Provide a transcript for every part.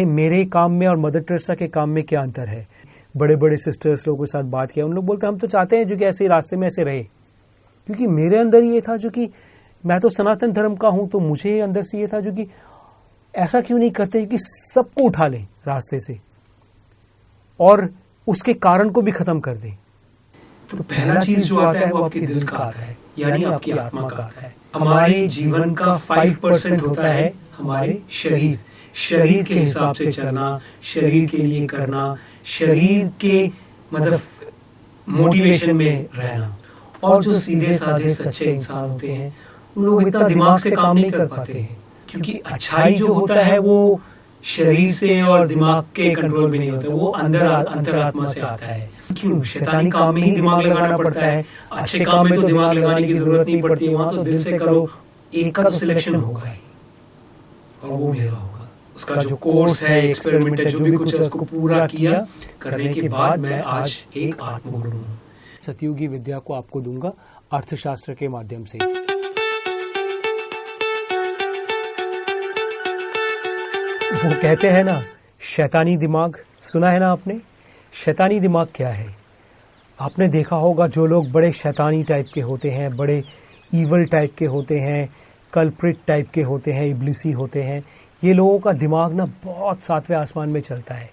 मेरे काम में और मदर टेरेसा के काम में क्या अंतर है। बड़े बड़े सिस्टर्स लोगों के साथ बात किया, उन लोग बोलते हम तो चाहते हैं जो कि ऐसे रास्ते में ऐसे रहे, क्योंकि मेरे अंदर ये था जो कि मैं तो सनातन धर्म का हूं, तो मुझे अंदर से ये था जो कि ऐसा क्यों नहीं करते कि सबको उठा लें रास्ते से और उसके कारण को भी खत्म कर दें। तो पहला चीज जो आता है वो आपके दिल का आता है, यानी आपकी आत्मा का आता है। हमारे जीवन का 5% होता है हमारे शरीर। शरीर के हिसाब से चलना, शरीर के लिए करना, शरीर के मतलब मोटिवेशन में रहना। और जो सीधे साधे सच्चे इंसान होते हैं उन लोग इतना दिमाग से काम नहीं कर पाते हैं, क्योंकि अच्छाई जो होता है वो शरीर से और दिमाग के कंट्रोल में नहीं होता, वो अंतरात्मा से आता है। क्यों? शैतानी काम में ही दिमाग लगाना पड़ता है, अच्छे काम में तो दिमाग लगाने की जरूरत नहीं पड़ती है। वहां तो दिल से करो, एक का तो सिलेक्शन होगा ही, और वो मेरा होगा। उसका जो कोर्स है, एक्सपेरिमेंट है, जो भी कुछ है, उसको पूरा किया करने के बाद मैं आज एक आत्मगुरु हूँ। सतयुगी विद्या को आपको दूंगा अर्थशास्त्र के माध्यम से। वो कहते हैं ना शैतानी दिमाग, सुना है ना आपने? शैतानी दिमाग क्या है? आपने देखा होगा जो लोग बड़े शैतानी टाइप के होते हैं, बड़े ईवल टाइप के होते हैं, कल्प्रिट टाइप के होते हैं, इब्लिसी होते हैं, ये लोगों का दिमाग ना बहुत सातवें आसमान में चलता है।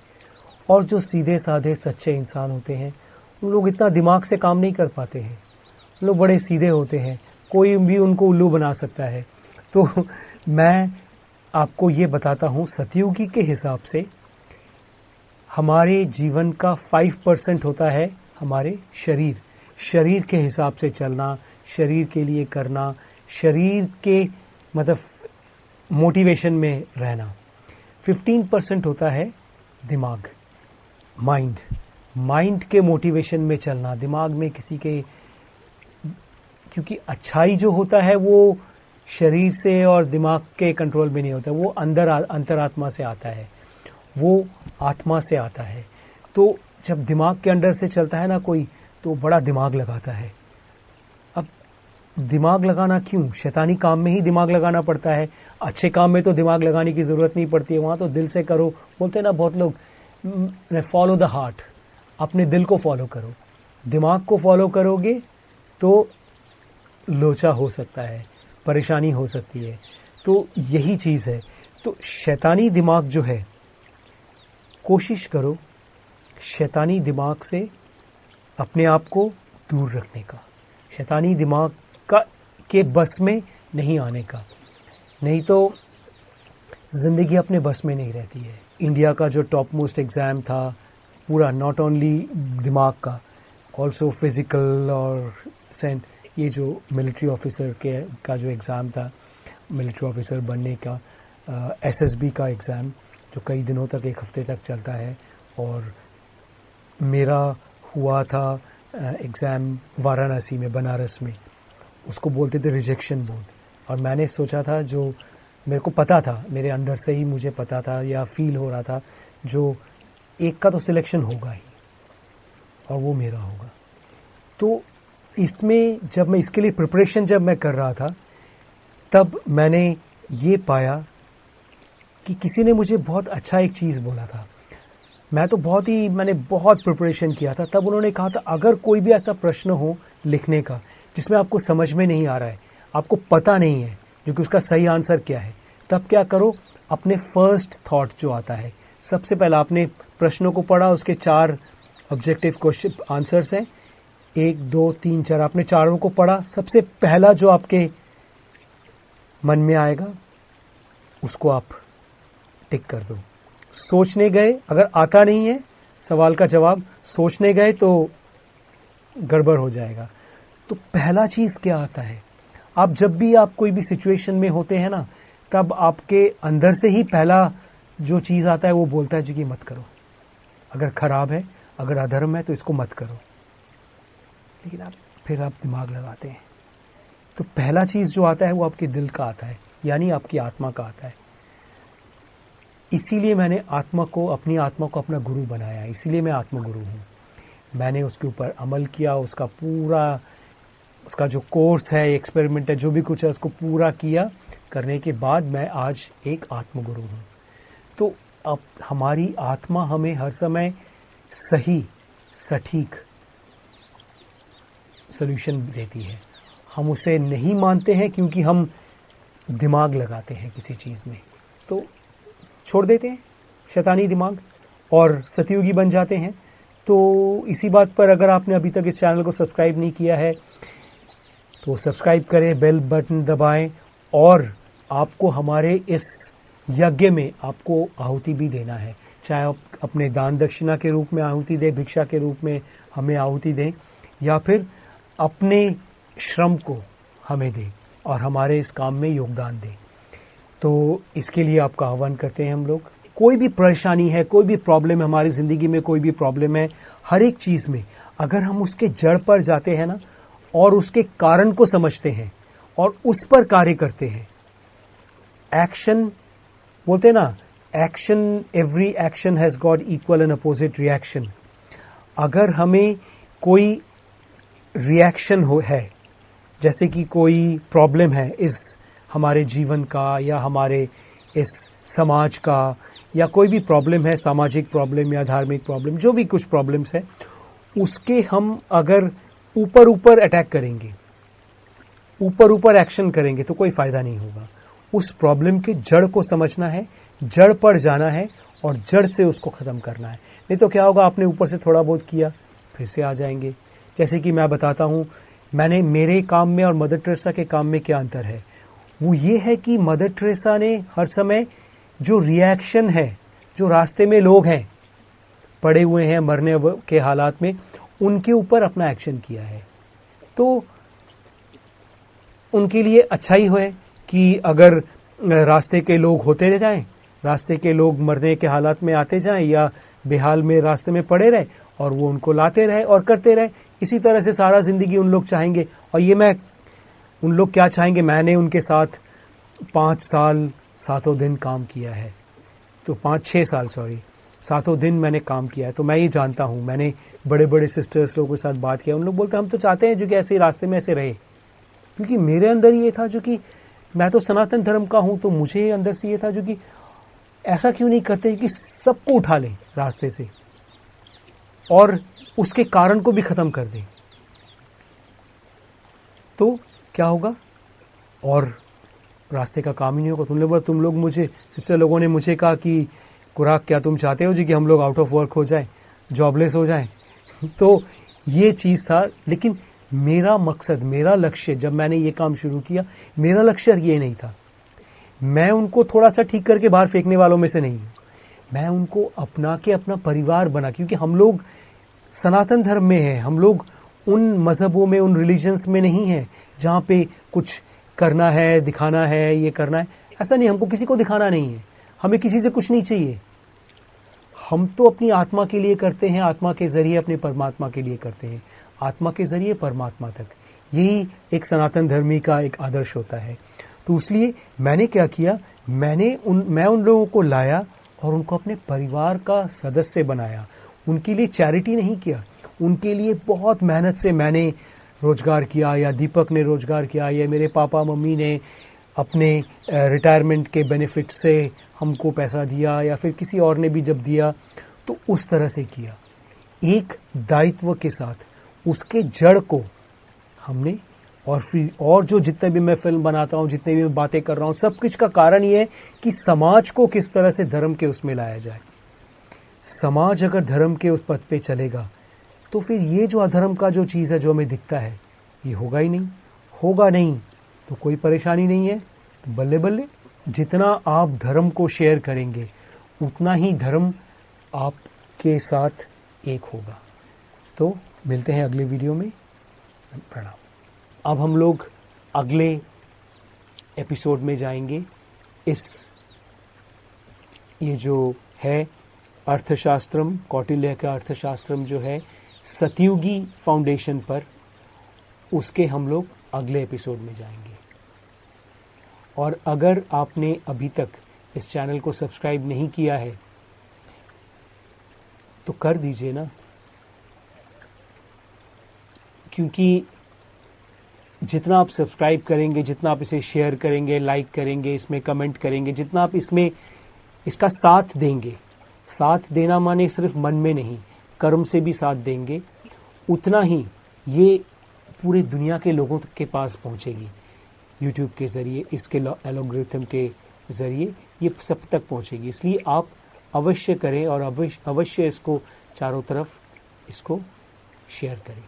और जो सीधे साधे सच्चे इंसान होते हैं उन लोग इतना दिमाग से काम नहीं कर पाते हैं, उन लोग बड़े सीधे होते हैं, कोई भी उनको उल्लू बना सकता है। तो मैं आपको ये बताता हूँ, सतयुगी के हिसाब से हमारे जीवन का 5% होता है हमारे शरीर। शरीर के हिसाब से चलना, शरीर के लिए करना, शरीर के मतलब मोटिवेशन में रहना। 15% होता है दिमाग, माइंड। माइंड के मोटिवेशन में चलना, दिमाग में किसी के, क्योंकि अच्छाई जो होता है वो शरीर से और दिमाग के कंट्रोल में नहीं होता, वो अंतरात्मा से आता है, वो आत्मा से आता है। तो जब दिमाग के अंदर से चलता है ना कोई, तो बड़ा दिमाग लगाता है। अब दिमाग लगाना क्यों? शैतानी काम में ही दिमाग लगाना पड़ता है, अच्छे काम में तो दिमाग लगाने की जरूरत नहीं पड़ती है। वहां तो दिल से करो, बोलते हैं ना बहुत लोग, फॉलो द हार्ट, अपने दिल को फॉलो करो। दिमाग को फॉलो करोगे तो लोचा हो सकता है, परेशानी हो सकती है। तो यही चीज है। तो शैतानी दिमाग जो है, कोशिश करो शैतानी दिमाग से अपने आप को दूर रखने का, शैतानी दिमाग का के बस में नहीं आने का, नहीं तो जिंदगी अपने बस में नहीं रहती है। इंडिया का जो टॉप मोस्ट एग्जाम था पूरा, नॉट ओनली दिमाग का, ऑल्सो फिजिकल और सेंट, ये जो मिलिट्री ऑफिसर का जो एग्ज़ाम था, मिलिट्री ऑफिसर बनने का, एसएसबी का एग्ज़ाम जो कई दिनों तक, एक हफ्ते तक चलता है। और मेरा हुआ था एग्ज़ाम वाराणसी में, बनारस में, उसको बोलते थे रिजेक्शन बोर्ड। और मैंने सोचा था, जो मेरे को पता था, मेरे अंदर से ही मुझे पता था या फील हो रहा था, जो एक का तो सिलेक्शन होगा ही और वो मेरा होगा। तो इसमें जब मैं इसके लिए प्रिपरेशन जब मैं कर रहा था, तब मैंने ये पाया कि किसी ने मुझे बहुत अच्छा एक चीज़ बोला था। मैंने बहुत प्रिपरेशन किया था। तब उन्होंने कहा था, अगर कोई भी ऐसा प्रश्न हो लिखने का जिसमें आपको समझ में नहीं आ रहा है, आपको पता नहीं है जो कि उसका सही आंसर क्या है, तब क्या करो, अपने फर्स्ट थॉट जो आता है, सबसे पहला आपने प्रश्नों को पढ़ा, उसके 4 ऑब्जेक्टिव क्वेश्चन आंसर्स हैं, 1 2 3 4, आपने चारों को पढ़ा, सबसे पहला जो आपके मन में आएगा उसको आप टिक कर दो। सोचने गए, अगर आता नहीं है सवाल का जवाब, सोचने गए तो गड़बड़ हो जाएगा। तो पहला चीज क्या आता है, आप जब भी आप कोई भी सिचुएशन में होते हैं ना, तब आपके अंदर से ही पहला जो चीज आता है वो बोलता है जी कि मत करो, अगर खराब है, अगर अधर्म है तो इसको मत करो। लेकिन फिर आप दिमाग लगाते हैं। तो पहला चीज जो आता है वो आपके दिल का आता है, यानी आपकी आत्मा का आता है। इसीलिए मैंने अपनी आत्मा को अपना गुरु बनाया, इसीलिए मैं आत्मगुरु हूँ। मैंने उसके ऊपर अमल किया, उसका जो कोर्स है, एक्सपेरिमेंट है, जो भी कुछ है, उसको पूरा किया। करने के बाद मैं आज एक आत्मगुरु हूँ। तो अब हमारी आत्मा हमें हर समय सही सटीक सॉल्यूशन देती है। हम उसे नहीं मानते हैं क्योंकि हम दिमाग लगाते हैं किसी चीज़ में, तो छोड़ देते हैं शैतानी दिमाग और सतयुगी बन जाते हैं। तो इसी बात पर अगर आपने अभी तक इस चैनल को सब्सक्राइब नहीं किया है तो सब्सक्राइब करें, बेल बटन दबाएं और आपको हमारे इस यज्ञ में आपको आहुति भी देना है। चाहे आप अपने दान दक्षिणा के रूप में आहुति दें, भिक्षा के रूप में हमें आहुति दें, या फिर अपने श्रम को हमें दें और हमारे इस काम में योगदान दें। तो इसके लिए आपका आह्वान करते हैं हम लोग। कोई भी परेशानी है, कोई भी प्रॉब्लम है हमारी ज़िंदगी में, कोई भी प्रॉब्लम है, हर एक चीज़ में अगर हम उसके जड़ पर जाते हैं ना और उसके कारण को समझते हैं और उस पर कार्य करते हैं, एक्शन बोलते हैं ना, action, every action has got equal and opposite reaction. अगर हमें कोई रिएक्शन है, जैसे कि कोई प्रॉब्लम है इस हमारे जीवन का या हमारे इस समाज का, या कोई भी प्रॉब्लम है, सामाजिक प्रॉब्लम या धार्मिक प्रॉब्लम, जो भी कुछ प्रॉब्लम्स है, उसके हम अगर ऊपर ऊपर अटैक करेंगे, ऊपर ऊपर एक्शन करेंगे तो कोई फायदा नहीं होगा। उस प्रॉब्लम के जड़ को समझना है, जड़ पर जाना है और जड़ से उसको खत्म करना है। नहीं तो क्या होगा, आपने ऊपर से थोड़ा बहुत किया फिर से आ जाएंगे। जैसे कि मैं बताता हूँ, मैंने मेरे काम में और मदर टेरेसा के काम में क्या अंतर है, वो ये है कि मदर टेरेसा ने हर समय जो रिएक्शन है, जो रास्ते में लोग हैं पड़े हुए हैं मरने के हालात में, उनके ऊपर अपना एक्शन किया है। तो उनके लिए अच्छा ही है कि अगर रास्ते के लोग होते रह जाएं, रास्ते के लोग मरने के हालात में आते जाएं या बेहाल में रास्ते में पड़े रहे और वो उनको लाते रहे और करते रहे। इसी तरह से सारा जिंदगी उन लोग चाहेंगे। और ये मैं उन लोग क्या चाहेंगे, मैंने उनके साथ 5 साल 7 दिन काम किया है, तो 5-6 साल सॉरी 7 दिन मैंने काम किया है। तो मैं ये जानता हूँ, मैंने बड़े बड़े सिस्टर्स लोगों के साथ बात किया, उन लोग बोलते हम तो चाहते हैं जो कि ऐसे ही रास्ते में ऐसे रहे, क्योंकि मेरे अंदर ये था जो कि मैं तो सनातन धर्म का हूँ, तो मुझे अंदर से ये था जो कि ऐसा क्यों नहीं करते कि सबको उठा लें रास्ते से और उसके कारण को भी खत्म कर दें। तो क्या होगा, और रास्ते का काम ही नहीं होगा। तुम लोग मुझे, सिस्टर लोगों ने मुझे कहा कि कुराक क्या तुम चाहते हो जी कि हम लोग आउट ऑफ वर्क हो जाए, जॉबलेस हो जाएं। तो ये चीज़ था, लेकिन मेरा मकसद, मेरा लक्ष्य, जब मैंने ये काम शुरू किया, मेरा लक्ष्य ये नहीं था। मैं उनको थोड़ा सा ठीक करके बाहर फेंकने वालों में से नहीं हूँ। मैं उनको अपना के अपना परिवार बना, क्योंकि हम लोग सनातन धर्म में हैं, हम लोग उन मजहबों में, उन रिलीजन्स में नहीं हैं जहाँ पे कुछ करना है, दिखाना है, ये करना है। ऐसा नहीं, हमको किसी को दिखाना नहीं है, हमें किसी से कुछ नहीं चाहिए। हम तो अपनी आत्मा के लिए करते हैं, आत्मा के जरिए अपने परमात्मा के लिए करते हैं, आत्मा के जरिए परमात्मा तक। यही एक सनातन धर्मी का एक आदर्श होता है। तो इसलिए मैंने क्या किया, मैं उन लोगों को लाया और उनको अपने परिवार का सदस्य बनाया। उनके लिए चैरिटी नहीं किया, उनके लिए बहुत मेहनत से मैंने रोजगार किया, या दीपक ने रोजगार किया, या मेरे पापा मम्मी ने अपने रिटायरमेंट के बेनिफिट से हमको पैसा दिया, या फिर किसी और ने भी जब दिया तो उस तरह से किया, एक दायित्व के साथ। उसके जड़ को हमने, और फिर और जो जितने भी मैं फिल्म बनाता हूँ, जितने भी मैं बातें कर रहा हूँ, सब कुछ का कारण ये है कि समाज को किस तरह से धर्म के उसमें लाया जाए। समाज अगर धर्म के उस पथ पे चलेगा तो फिर ये जो अधर्म का जो चीज़ है, जो हमें दिखता है, ये होगा ही नहीं। होगा नहीं तो कोई परेशानी नहीं है। तो बल्ले बल्ले जितना आप धर्म को शेयर करेंगे उतना ही धर्म आपके साथ एक होगा। तो मिलते हैं अगले वीडियो में। प्रणाम। अब हम लोग अगले एपिसोड में जाएंगे। ये जो है अर्थशास्त्रम, कौटिल्य का अर्थशास्त्रम जो है सतयुगी फाउंडेशन पर, उसके हम लोग अगले एपिसोड में जाएंगे। और अगर आपने अभी तक इस चैनल को सब्सक्राइब नहीं किया है तो कर दीजिए ना, क्योंकि जितना आप सब्सक्राइब करेंगे, जितना आप इसे शेयर करेंगे, लाइक करेंगे, इसमें कमेंट करेंगे, जितना आप इसमें इसका साथ देंगे, साथ देना माने सिर्फ मन में नहीं, कर्म से भी साथ देंगे, उतना ही ये पूरे दुनिया के लोगों के पास पहुंचेगी। यूट्यूब के ज़रिए, इसके एल्गोरिथम के ज़रिए ये सब तक पहुंचेगी। इसलिए आप अवश्य करें और अवश्य इसको चारों तरफ इसको शेयर करें।